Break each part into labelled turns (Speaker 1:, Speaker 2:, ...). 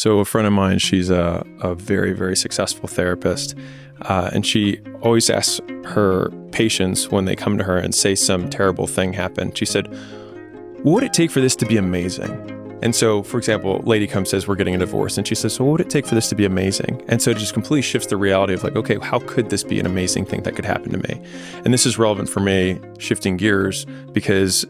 Speaker 1: So a friend of mine, she's a very, very successful therapist. And she always asks her patients when they come to her and say some terrible thing happened. She said, what would it take for this to be amazing? And so, for example, a lady comes, says, we're getting a divorce. And she says, so what would it take for this to be amazing? And so it just completely shifts the reality of like, okay, how could this be an amazing thing that could happen to me? And this is relevant for me, shifting gears, because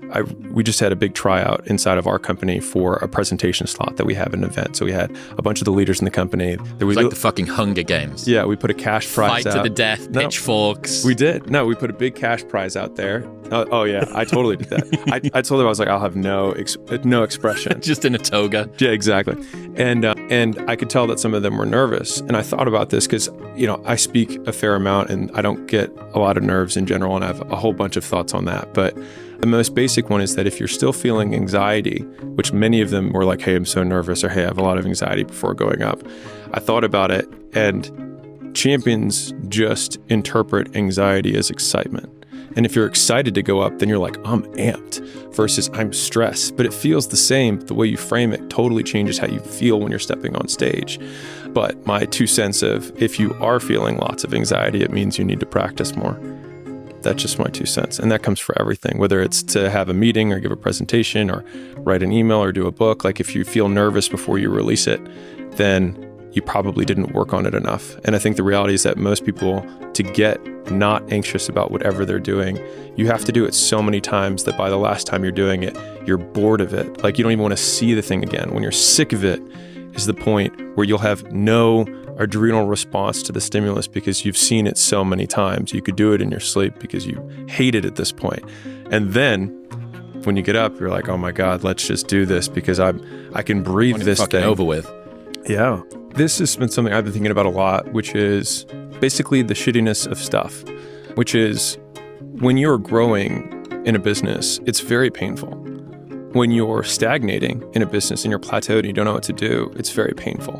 Speaker 1: we just had a big tryout inside of our company for a presentation slot that we have an event. So we had a bunch of the leaders in the company.
Speaker 2: There was like the fucking Hunger Games.
Speaker 1: Yeah, we put a cash prize out.
Speaker 2: Fight to the death, pitchforks.
Speaker 1: We did. No, we put a big cash prize out there. Oh yeah, I totally did that. I told them, I was like, I'll have no expression.
Speaker 2: Just in a toga.
Speaker 1: Yeah, exactly. And I could tell that some of them were nervous. And I thought about this because, I speak a fair amount and I don't get a lot of nerves in general. And I have a whole bunch of thoughts on that. But the most basic one is that if you're still feeling anxiety, which many of them were like, hey, I'm so nervous, or hey, I have a lot of anxiety before going up. I thought about it, and champions just interpret anxiety as excitement. And if you're excited to go up, then you're like, I'm amped versus I'm stressed. But it feels the same. The way you frame it totally changes how you feel when you're stepping on stage. But my 2 cents of, if you are feeling lots of anxiety, it means you need to practice more. That's just my 2 cents. And that comes for everything, whether it's to have a meeting or give a presentation or write an email or do a book. Like if you feel nervous before you release it, then you probably didn't work on it enough. And I think the reality is that most people, to get not anxious about whatever they're doing, you have to do it so many times that by the last time you're doing it, you're bored of it. Like you don't even want to see the thing again. When you're sick of it is the point where you'll have no adrenal response to the stimulus because you've seen it so many times. You could do it in your sleep because you hate it at this point. And then when you get up, you're like, oh my God, let's just do this because I can breathe this thing
Speaker 2: over with.
Speaker 1: Yeah. This has been something I've been thinking about a lot, which is basically the shittiness of stuff, which is when you're growing in a business, it's very painful. When you're stagnating in a business and you're plateaued and you don't know what to do, it's very painful.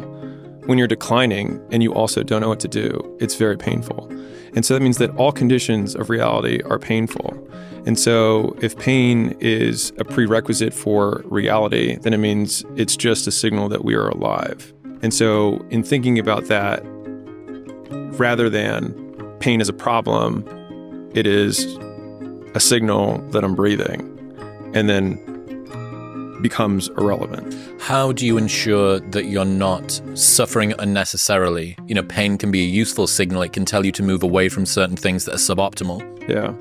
Speaker 1: When you're declining and you also don't know what to do, it's very painful. And so that means that all conditions of reality are painful. And so if pain is a prerequisite for reality, then it means it's just a signal that we are alive. And so in thinking about that, rather than pain as a problem, it is a signal that I'm breathing, and then becomes irrelevant.
Speaker 2: How do you ensure that you're not suffering unnecessarily? Pain can be a useful signal. It can tell you to move away from certain things that are suboptimal.
Speaker 1: Yeah.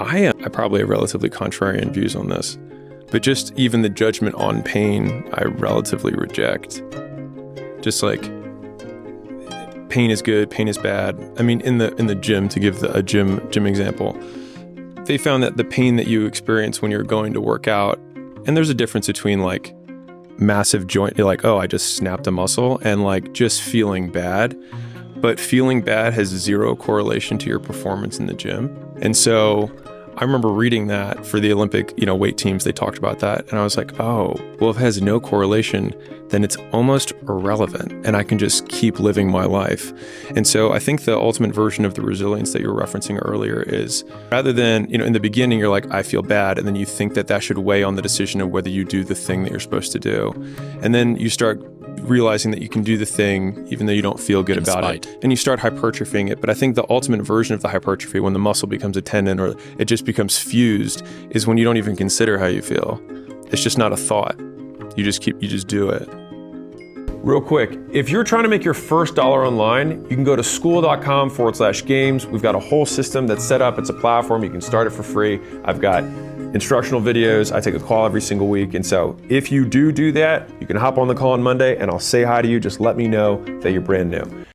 Speaker 1: I probably have relatively contrarian views on this, but just even the judgment on pain, I relatively reject. Just like pain is good, pain is bad. I mean, in the gym, to give a gym example, they found that the pain that you experience when you're going to work out, and there's a difference between like massive joint, you're like, oh, I just snapped a muscle, and like just feeling bad. But feeling bad has zero correlation to your performance in the gym. And so I remember reading that for the Olympic, weight teams, they talked about that. And I was like, oh, well, if it has no correlation, then it's almost irrelevant and I can just keep living my life. And so I think the ultimate version of the resilience that you were referencing earlier is rather than, in the beginning, you're like, I feel bad. And then you think that should weigh on the decision of whether you do the thing that you're supposed to do. And then you start realizing that you can do the thing even though you don't feel good about it. And you start hypertrophying it. But I think the ultimate version of the hypertrophy, when the muscle becomes a tendon or it just becomes fused, is when you don't even consider how you feel. It's just not a thought. You just do it. Real quick, if you're trying to make your first dollar online, you can go to skool.com/games. We've got a whole system that's set up. It's a platform. You can start it for free. I've got instructional videos. I take a call every single week. And so if you do that, you can hop on the call on Monday and I'll say hi to you. Just let me know that you're brand new.